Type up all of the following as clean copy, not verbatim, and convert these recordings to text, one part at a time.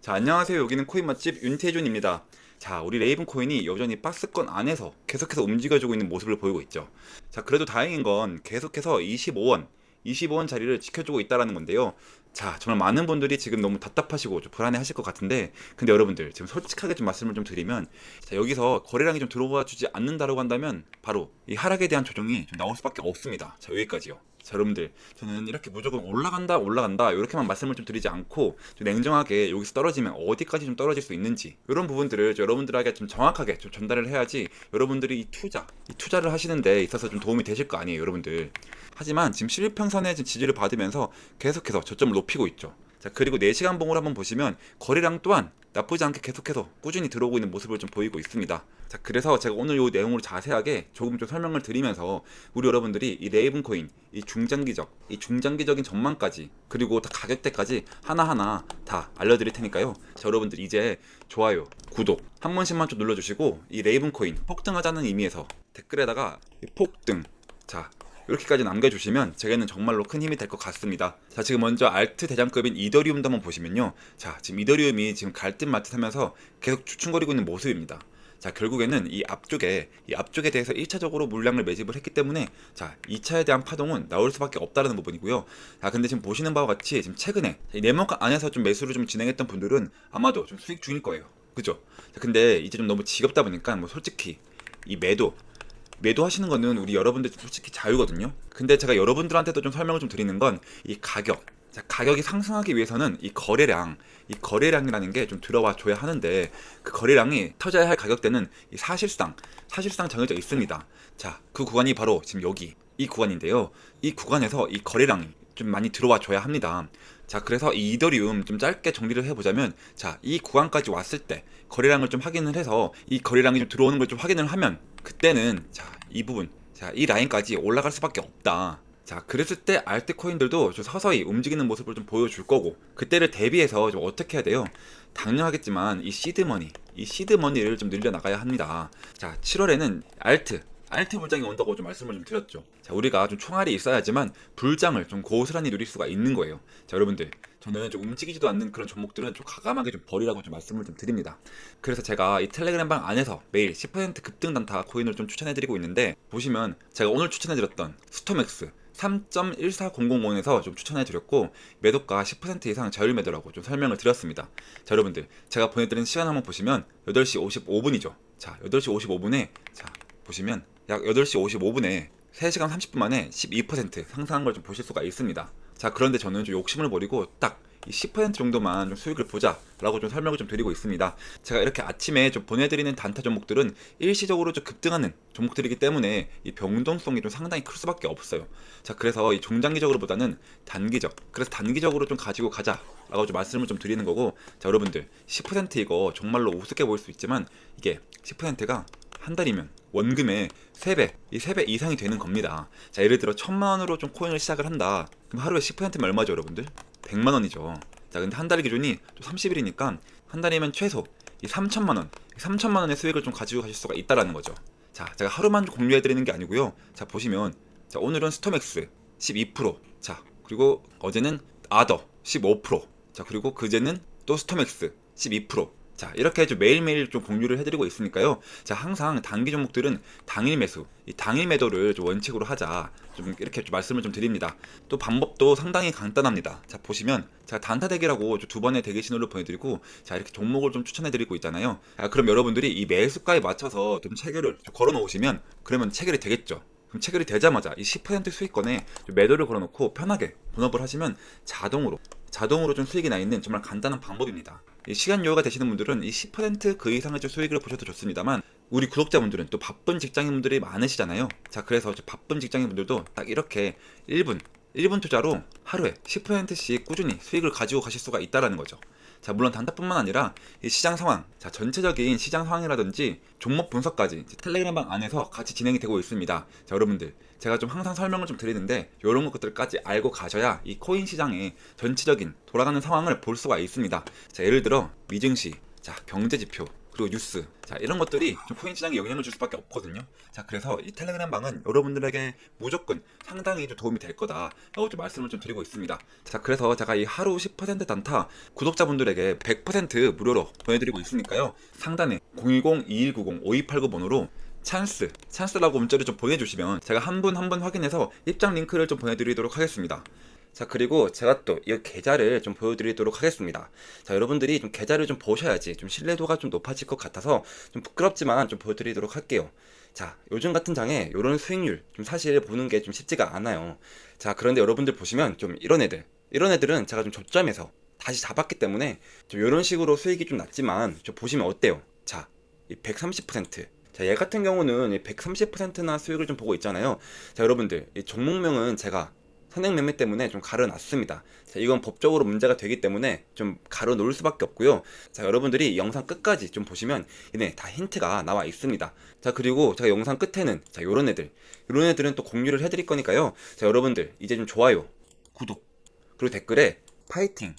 자, 안녕하세요. 여기는 코인 맛집 윤태준입니다. 자, 우리 레이븐 코인이 여전히 박스권 안에서 계속해서 움직여주고 있는 모습을 보이고 있죠. 자, 그래도 다행인 건 계속해서 25원 자리를 지켜주고 있다라는 건데요. 자, 정말 많은 분들이 지금 너무 답답하시고 좀 불안해 하실 것 같은데, 근데 여러분들 지금 솔직하게 좀 말씀을 좀 드리면, 자, 여기서 거래량이 좀 들어와 주지 않는다라고 한다면 바로 이 하락에 대한 조정이 좀 나올 수밖에 없습니다. 자, 여기까지요. 자, 여러분들 저는 이렇게 무조건 올라간다 이렇게만 말씀을 좀 드리지 않고 좀 냉정하게 여기서 떨어지면 어디까지 좀 떨어질 수 있는지 이런 부분들을 여러분들에게 좀 정확하게 좀 전달을 해야지 여러분들이 이 투자를 하시는 데 있어서 좀 도움이 되실 거 아니에요, 여러분들. 하지만 지금 11평선의 지지를 받으면서 계속해서 저점을 높이고 있죠. 자, 그리고 4시간 봉을 한번 보시면 거래량 또한 나쁘지 않게 계속해서 꾸준히 들어오고 있는 모습을 좀 보이고 있습니다. 자, 그래서 제가 오늘 이 내용으로 자세하게 조금 좀 설명을 드리면서 우리 여러분들이 이 레이븐 코인, 이 중장기적인 전망까지 그리고 다 가격대까지 하나하나 다 알려드릴 테니까요. 자, 여러분들 이제 좋아요, 구독 한 번씩만 좀 눌러주시고 이 레이븐 코인 폭등하자는 의미에서 댓글에다가 폭등, 자, 이렇게까지 남겨주시면 제게는 정말로 큰 힘이 될 것 같습니다. 자, 지금 먼저 알트 대장급인 이더리움도 한번 보시면요. 자, 지금 이더리움이 지금 갈듯 말듯 하면서 계속 주춤거리고 있는 모습입니다. 자, 결국에는 이 앞쪽에 대해서 1차적으로 물량을 매집을 했기 때문에 자, 2차에 대한 파동은 나올 수밖에 없다는 부분이고요. 자, 근데 지금 보시는 바와 같이 지금 최근에 이 네모칸 안에서 좀 매수를 좀 진행했던 분들은 아마도 좀 수익 중일 거예요. 그죠? 자, 근데 이제 좀 너무 지겹다 보니까 뭐 솔직히 이 매도하시는 거는 우리 여러분들 솔직히 자유거든요. 근데 제가 여러분들한테도 좀 설명을 좀 드리는 건 이 가격. 자, 가격이 상승하기 위해서는 이 거래량이라는 게 좀 들어와 줘야 하는데 그 거래량이 터져야 할 가격대는 이 사실상 정해져 있습니다. 자, 그 구간이 바로 지금 여기 이 구간인데요. 이 구간에서 이 거래량이 좀 많이 들어와 줘야 합니다. 자, 그래서 이 이더리움 좀 짧게 정리를 해보자면, 자, 이 구간까지 왔을 때 거래량을 좀 확인을 해서 이 거래량이 좀 들어오는 걸 좀 확인을 하면 그때는 자, 이 부분, 자, 이 라인까지 올라갈 수밖에 없다. 자, 그랬을 때 알트코인들도 좀 서서히 움직이는 모습을 좀 보여줄 거고, 그때를 대비해서 좀 어떻게 해야 돼요? 당연하겠지만 이 시드머니를 좀 늘려나가야 합니다. 자, 7월에는 알트 불장이 온다고 좀 말씀을 좀 드렸죠. 자, 우리가 좀 총알이 있어야지만 불장을 좀 고스란히 누릴 수가 있는 거예요. 자, 여러분들 저는 좀 움직이지도 않는 그런 종목들은 좀 과감하게 좀 버리라고 좀 말씀을 좀 드립니다. 그래서 제가 이 텔레그램 방 안에서 매일 10% 급등 단타 코인을 좀 추천해드리고 있는데, 보시면 제가 오늘 추천해드렸던 스톰엑스 3.14001에서 좀 추천해드렸고 매도가 10% 이상 자율 매도라고 좀 설명을 드렸습니다. 자, 여러분들 제가 보내드린 시간 한번 보시면 8시 55분이죠. 자, 8시 55분에 자, 보시면 약 8시 55분에 3시간 30분 만에 12% 상승한 걸 좀 보실 수가 있습니다. 자, 그런데 저는 좀 욕심을 버리고 딱 이 10% 정도만 좀 수익을 보자 라고 좀 설명을 좀 드리고 있습니다. 제가 이렇게 아침에 좀 보내드리는 단타 종목들은 일시적으로 좀 급등하는 종목들이기 때문에 이 변동성이 좀 상당히 클 수밖에 없어요. 자, 그래서 이 중장기적으로 보다는 그래서 단기적으로 좀 가지고 가자 라고 좀 말씀을 좀 드리는 거고, 자, 여러분들 10% 이거 정말로 우습게 보일 수 있지만 이게 10%가 한 달이면 원금의 3배, 이 3배 이상이 되는 겁니다. 자, 예를 들어 1000만원으로 좀 코인을 시작을 한다. 그럼 하루에 10%면 얼마죠, 여러분들? 100만원이죠. 자, 근데 한 달 기준이 또 30일이니까 한 달이면 최소 이 3천만원, 3천만원의 수익을 좀 가지고 가실 수가 있다라는 거죠. 자, 제가 하루만 공유해드리는 게 아니고요. 자, 보시면 자, 오늘은 스톰엑스 12%, 자, 그리고 어제는 아더 15%, 자, 그리고 그제는 또 스톰엑스 12%. 자, 이렇게 좀 매일매일 좀 공유를 해드리고 있으니까요. 자, 항상 단기 종목들은 당일 매수, 이 당일 매도를 좀 원칙으로 하자. 좀 이렇게 좀 말씀을 좀 드립니다. 또 방법도 상당히 간단합니다. 자, 보시면 제가 단타 대기라고 두 번의 대기 신호를 보내드리고, 자, 이렇게 종목을 좀 추천해드리고 있잖아요. 자, 그럼 여러분들이 이 매수가에 맞춰서 좀 체결을 걸어 놓으시면 그러면 체결이 되겠죠. 그럼 체결이 되자마자 이 10% 수익권에 매도를 걸어놓고 편하게 본업을 하시면 자동으로 좀 수익이 나 있는 정말 간단한 방법입니다. 이 시간 여유가 되시는 분들은 이 10%그 이상의 좀 수익을 보셔도 좋습니다만, 우리 구독자분들은 또 바쁜 직장인분들이 많으시잖아요. 자, 그래서 바쁜 직장인분들도 딱 이렇게 1분 투자로 하루에 10%씩 꾸준히 수익을 가지고 가실 수가 있다라는 거죠. 자, 물론 단타뿐만 아니라 이 시장 상황, 자, 전체적인 시장 상황이라든지 종목 분석까지 텔레그램방 안에서 같이 진행이 되고 있습니다. 자, 여러분들 제가 좀 항상 설명을 좀 드리는데 이런 것들까지 알고 가셔야 이 코인 시장의 전체적인 돌아가는 상황을 볼 수가 있습니다. 자, 예를 들어 미증시, 자, 경제지표, 그리고 뉴스, 자 이런 것들이 좀 코인 시장에 영향을 줄 수밖에 없거든요. 자 그래서 이 텔레그램 방은 여러분들에게 무조건 상당히 좀 도움이 될 거다 라고 좀 말씀을 좀 드리고 있습니다. 자 그래서 제가 이 하루 10% 단타 구독자분들에게 100% 무료로 보내드리고 있으니까요. 상단에 010-2190-5289번호로 찬스라고 문자를 좀 보내주시면 제가 한 분 한 분 확인해서 입장 링크를 좀 보내드리도록 하겠습니다. 자 그리고 제가 또 이 계좌를 좀 보여드리도록 하겠습니다. 자 여러분들이 좀 계좌를 좀 보셔야지 좀 신뢰도가 좀 높아질 것 같아서 좀 부끄럽지만 좀 보여드리도록 할게요. 자 요즘 같은 장에 이런 수익률 좀 사실 보는 게 좀 쉽지가 않아요. 자 그런데 여러분들 보시면 좀 이런 애들은 제가 좀 저점에서 다시 잡았기 때문에 좀 이런 식으로 수익이 좀 났지만 좀 보시면 어때요? 자 이 130%, 자, 얘 같은 경우는 130%나 수익을 좀 보고 있잖아요. 자, 여러분들, 이 종목명은 제가 선행 매매 때문에 좀 가려놨습니다. 자, 이건 법적으로 문제가 되기 때문에 좀 가려놓을 수밖에 없고요. 자, 여러분들이 영상 끝까지 좀 보시면 얘네 다 힌트가 나와 있습니다. 자, 그리고 제가 영상 끝에는 자, 요런 애들은 또 공유를 해드릴 거니까요. 자, 여러분들 이제 좀 좋아요, 구독, 그리고 댓글에 파이팅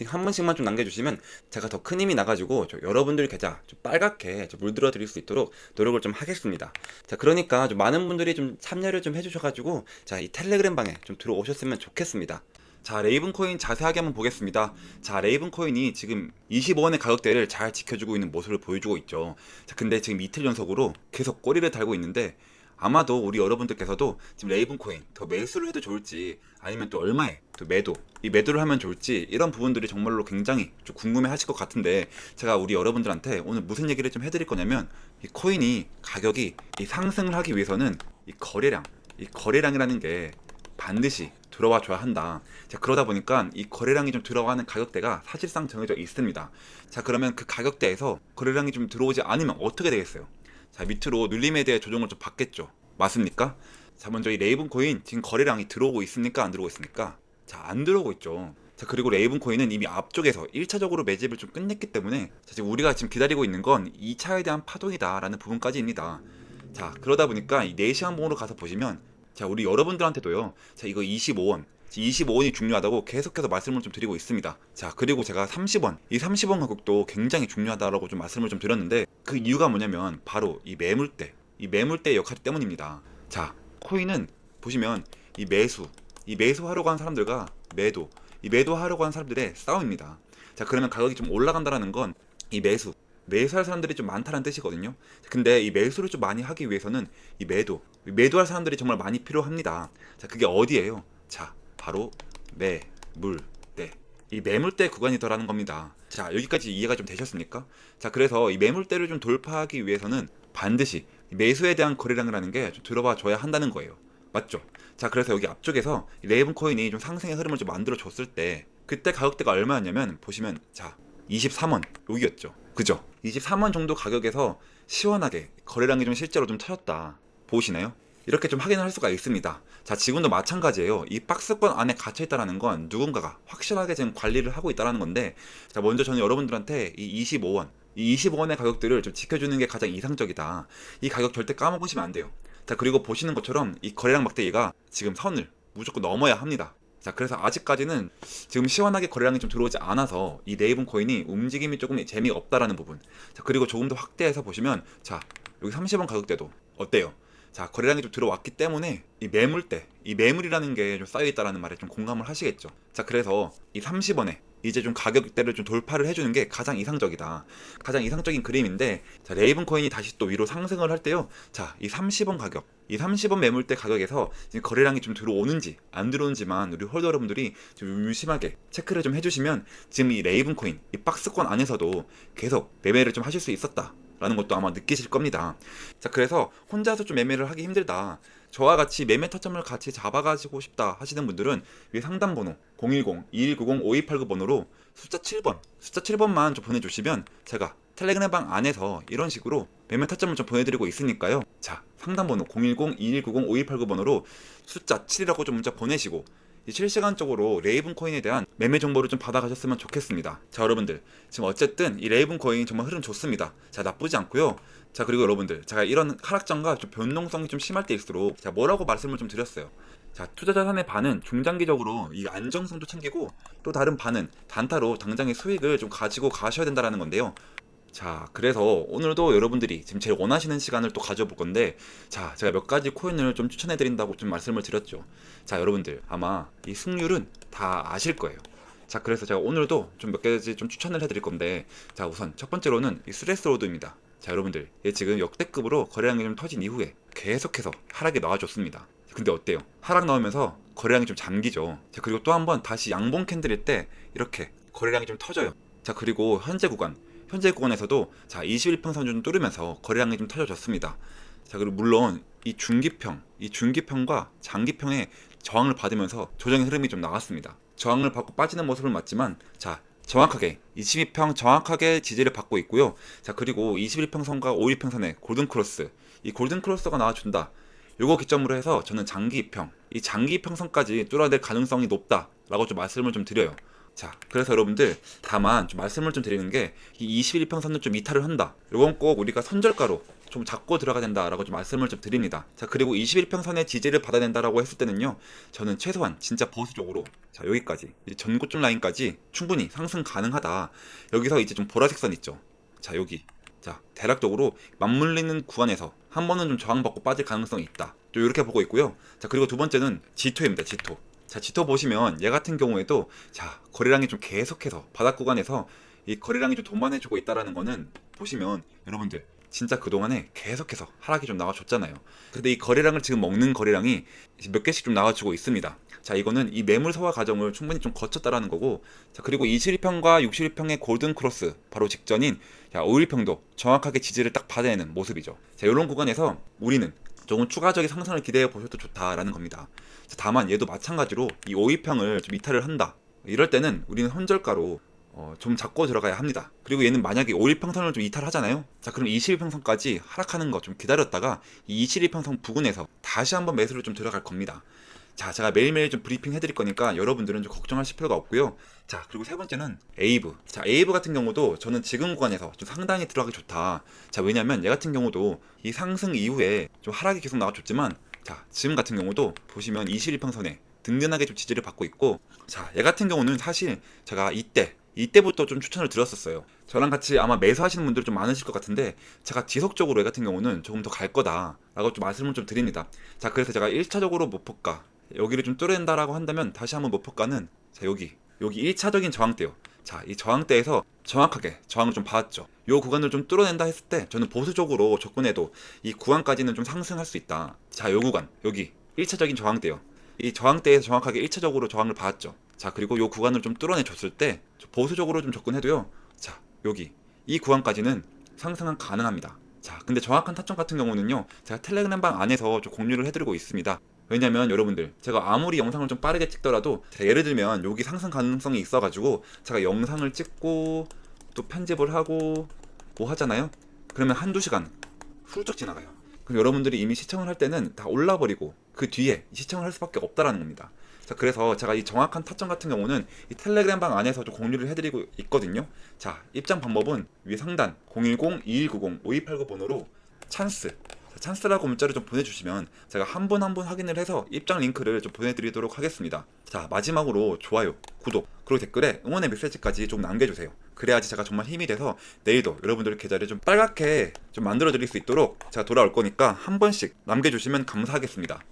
한 번씩만 좀 남겨주시면 제가 더 큰 힘이 나가지고 여러분들 계좌 좀 빨갛게 좀 물들어 드릴 수 있도록 노력을 좀 하겠습니다. 자 그러니까 좀 많은 분들이 좀 참여를 좀 해주셔가지고 자 이 텔레그램 방에 좀 들어오셨으면 좋겠습니다. 자 레이븐 코인 자세하게 한번 보겠습니다. 자 레이븐 코인이 지금 25원의 가격대를 잘 지켜주고 있는 모습을 보여주고 있죠. 자 근데 지금 이틀 연속으로 계속 꼬리를 달고 있는데 아마도 우리 여러분들께서도 지금 레이븐 코인 더 매수를 해도 좋을지 아니면 또 얼마에 또 이 매도를 하면 좋을지 이런 부분들이 정말로 굉장히 좀 궁금해 하실 것 같은데 제가 우리 여러분들한테 오늘 무슨 얘기를 좀 해드릴 거냐면 이 코인이 가격이 이 상승을 하기 위해서는 이 거래량이라는 게 반드시 들어와 줘야 한다. 자 그러다 보니까 이 거래량이 좀 들어가는 가격대가 사실상 정해져 있습니다. 자 그러면 그 가격대에서 거래량이 좀 들어오지 않으면 어떻게 되겠어요? 자 밑으로 눌림에 대해 조정을 좀 받겠죠. 맞습니까? 자 먼저 이 레이븐 코인 지금 거래량이 들어오고 있습니까? 안 들어오고 있습니까? 자 안 들어오고 있죠. 자 그리고 레이븐 코인은 이미 앞쪽에서 1차적으로 매집을 좀 끝냈기 때문에 자, 지금 우리가 지금 기다리고 있는 건 2차에 대한 파동이다 라는 부분까지입니다. 자 그러다 보니까 이 4시간 봉으로 가서 보시면 자 우리 여러분들한테도요 자 이거 25원이 중요하다고 계속해서 말씀을 좀 드리고 있습니다. 자 그리고 제가 30원 이 30원 가격도 굉장히 중요하다라고 좀 말씀을 좀 드렸는데 그 이유가 뭐냐면 바로 이 매물대 역할 때문입니다. 자 코인은 보시면 이 매수하려고 하는 사람들과 매도하려고 하는 사람들의 싸움입니다. 자 그러면 가격이 좀 올라간다라는 건 이 매수할 사람들이 좀 많다는 뜻이거든요. 근데 이 매수를 좀 많이 하기 위해서는 이 매도할 사람들이 정말 많이 필요합니다. 자 그게 어디예요? 자 바로 매물대, 이 매물대 구간이더라는 겁니다. 자 여기까지 이해가 좀 되셨습니까? 자 그래서 이 매물대를 좀 돌파하기 위해서는 반드시 매수에 대한 거래량이라는 게 좀 들어봐 줘야 한다는 거예요. 맞죠? 자 그래서 여기 앞쪽에서 이 레이븐 코인이 좀 상승의 흐름을 좀 만들어 줬을 때 그때 가격대가 얼마였냐면 보시면 자 23원 여기였죠. 그죠? 23원 정도 가격에서 시원하게 거래량이 좀 실제로 좀 터졌다. 보이시나요? 이렇게 좀 확인을 할 수가 있습니다. 자 지금도 마찬가지예요. 이 박스권 안에 갇혀 있다라는 건 누군가가 확실하게 지금 관리를 하고 있다라는 건데 자 먼저 저는 여러분들한테 이 25원의 가격들을 좀 지켜주는 게 가장 이상적이다. 이 가격 절대 까먹으시면 안 돼요. 자 그리고 보시는 것처럼 이 거래량 막대기가 지금 선을 무조건 넘어야 합니다. 자 그래서 아직까지는 지금 시원하게 거래량이 좀 들어오지 않아서 이 레이븐 코인이 움직임이 조금 재미가 없다라는 부분. 자 그리고 조금 더 확대해서 보시면 자 여기 30원 가격대도 어때요? 자 거래량이 좀 들어왔기 때문에 이 매물이라는 게 좀 쌓여있다라는 말에 좀 공감을 하시겠죠. 자 그래서 이 30원에 이제 좀 가격대를 좀 돌파를 해주는 게 가장 이상적인 그림인데 자 레이븐 코인이 다시 또 위로 상승을 할 때요 자 이 30원 가격 이 30원 매물대 가격에서 지금 거래량이 좀 들어오는지 안 들어오는지만 우리 홀더 여러분들이 좀 유심하게 체크를 좀 해주시면 지금 이 레이븐 코인 이 박스권 안에서도 계속 매매를 좀 하실 수 있었다 라는 것도 아마 느끼실 겁니다. 자 그래서 혼자서 좀 매매를 하기 힘들다, 저와 같이 매매 타점을 같이 잡아가지고 싶다 하시는 분들은 위에 상담 번호 010-2190-5289번호로 숫자 7번만 좀 보내주시면 제가 텔레그램 방 안에서 이런 식으로 매매 타점을 좀 보내드리고 있으니까요. 자 상담 번호 010-2190-5289번호로 숫자 7이라고 좀 문자 보내시고 실시간적으로 레이븐 코인에 대한 매매 정보를 좀 받아가셨으면 좋겠습니다. 자 여러분들 지금 어쨌든 이 레이븐 코인 정말 흐름 좋습니다. 자 나쁘지 않고요. 자 그리고 여러분들 제가 이런 하락장과 좀 변동성이 좀 심할 때일수록 제가 뭐라고 말씀을 좀 드렸어요. 자 투자 자산의 반은 중장기적으로 이 안정성도 챙기고 또 다른 반은 단타로 당장의 수익을 좀 가지고 가셔야 된다는 건데요. 자, 그래서 오늘도 여러분들이 지금 제일 원하시는 시간을 또 가져볼 건데, 자, 제가 몇 가지 코인을 좀 추천해 드린다고 좀 말씀을 드렸죠. 자, 여러분들 아마 이 승률은 다 아실 거예요. 자, 그래서 제가 오늘도 좀 몇 가지 좀 추천을 해드릴 건데, 자, 우선 첫 번째로는 이 스레스로드입니다. 자, 여러분들 얘 지금 역대급으로 거래량이 좀 터진 이후에 계속해서 하락이 나와줬습니다. 근데 어때요? 하락 나오면서 거래량이 좀 잠기죠. 자, 그리고 또 한 번 다시 양봉 캔들일 때 이렇게 거래량이 좀 터져요. 자, 그리고 현재 구간에서도 자 21평선 좀 뚫으면서 거래량이 좀 터져졌습니다. 자, 그리고 물론 이 중기평과 장기평의 저항을 받으면서 조정의 흐름이 좀 나왔습니다. 저항을 받고 빠지는 모습은 맞지만, 자, 정확하게 22평 정확하게 지지를 받고 있고요. 자, 그리고 21평선과 51평선의 골든크로스, 이 골든크로스가 나와준다. 요거 기점으로 해서 저는 이 장기 이평선까지 뚫어낼 가능성이 높다라고 좀 말씀을 좀 드려요. 자, 그래서 여러분들 다만 좀 말씀을 좀 드리는 게 이 21평선은 좀 이탈을 한다. 요건 꼭 우리가 선절가로 좀 잡고 들어가야 된다라고 좀 말씀을 좀 드립니다. 자, 그리고 21평선의 지지를 받아야 된다라고 했을 때는요, 저는 최소한 진짜 보수적으로 자 여기까지 이제 전고점 라인까지 충분히 상승 가능하다. 여기서 이제 좀 보라색 선 있죠. 자, 여기 자 대략적으로 맞물리는 구간에서 한 번은 좀 저항받고 빠질 가능성이 있다. 또 이렇게 보고 있고요. 자, 그리고 두 번째는 지토입니다. 지토. 자, 지토 보시면 얘 같은 경우에도 자 거래량이 좀 계속해서 바닥 구간에서 이 거래량이 좀 돈만해주고 있다라는 거는 보시면 여러분들 진짜 그동안에 계속해서 하락이 좀 나와줬잖아요. 근데 이 거래량을 지금 먹는 거래량이 몇 개씩 좀 나와주고 있습니다. 자, 이거는 이 매물 소화 과정을 충분히 좀 거쳤다라는 거고, 자, 그리고 21평과 61평의 골든 크로스 바로 직전인 자 51평도 정확하게 지지를 딱 받아내는 모습이죠. 자, 이런 구간에서 우리는 조금 추가적인 상승을 기대해 보셔도 좋다라는 겁니다. 자, 다만 얘도 마찬가지로 이 52평을 좀 이탈을 한다. 이럴 때는 우리는 혼절가로 좀 잡고 들어가야 합니다. 그리고 얘는 만약에 51평선을 좀 이탈하잖아요. 자, 그럼 21평선까지 하락하는 거 좀 기다렸다가 이 21평선 부근에서 다시 한번 매수를 좀 들어갈 겁니다. 자, 제가 매일매일 좀 브리핑 해드릴 거니까 여러분들은 좀 걱정하실 필요가 없고요. 자, 그리고 세 번째는 에이브. 자, 에이브 같은 경우도 저는 지금 구간에서 좀 상당히 들어가기 좋다. 자, 왜냐면 얘 같은 경우도 이 상승 이후에 좀 하락이 계속 나와줬지만, 자, 지금 같은 경우도 보시면 21평선에 든든하게 좀 지지를 받고 있고, 자, 얘 같은 경우는 사실 제가 이때부터 좀 추천을 드렸었어요. 저랑 같이 아마 매수하시는 분들 좀 많으실 것 같은데, 제가 지속적으로 얘 같은 경우는 조금 더 갈 거다라고 좀 말씀을 좀 드립니다. 자, 그래서 제가 1차적으로 목표가 여기를 좀 뚫어낸다라고 한다면 다시 한번 목표가는 자 여기 1차적인 저항대요. 자, 이 저항대에서 정확하게 저항을 좀 받았죠. 이 구간을 좀 뚫어낸다 했을 때 저는 보수적으로 접근해도 이 구간까지는 좀 상승할 수 있다. 자, 이 구간 여기 1차적인 저항대요. 이 저항대에서 정확하게 1차적으로 저항을 받았죠. 자, 그리고 이 구간을 좀 뚫어내 줬을 때 보수적으로 좀 접근해도요. 자, 여기 이 구간까지는 상승은 가능합니다. 자, 근데 정확한 타점 같은 경우는요, 제가 텔레그램방 안에서 좀 공유를 해드리고 있습니다. 왜냐면 여러분들 제가 아무리 영상을 좀 빠르게 찍더라도 예를 들면 여기 상승 가능성이 있어가지고 제가 영상을 찍고 또 편집을 하고 뭐 하잖아요. 그러면 한두 시간 훌쩍 지나가요. 그럼 여러분들이 이미 시청을 할 때는 다 올라버리고 그 뒤에 시청을 할 수밖에 없다라는 겁니다. 자, 그래서 제가 이 정확한 타점 같은 경우는 이 텔레그램방 안에서 좀 공유를 해드리고 있거든요. 자, 입장 방법은 위에 상단 010-2190-5289 번호로 찬스라고 문자를 좀 보내주시면 제가 한 분 한 분 확인을 해서 입장 링크를 좀 보내드리도록 하겠습니다. 자, 마지막으로 좋아요, 구독, 그리고 댓글에 응원의 메시지까지 좀 남겨주세요. 그래야지 제가 정말 힘이 돼서 내일도 여러분들 계좌를 좀 빨갛게 좀 만들어 드릴 수 있도록 제가 돌아올 거니까 한 번씩 남겨주시면 감사하겠습니다.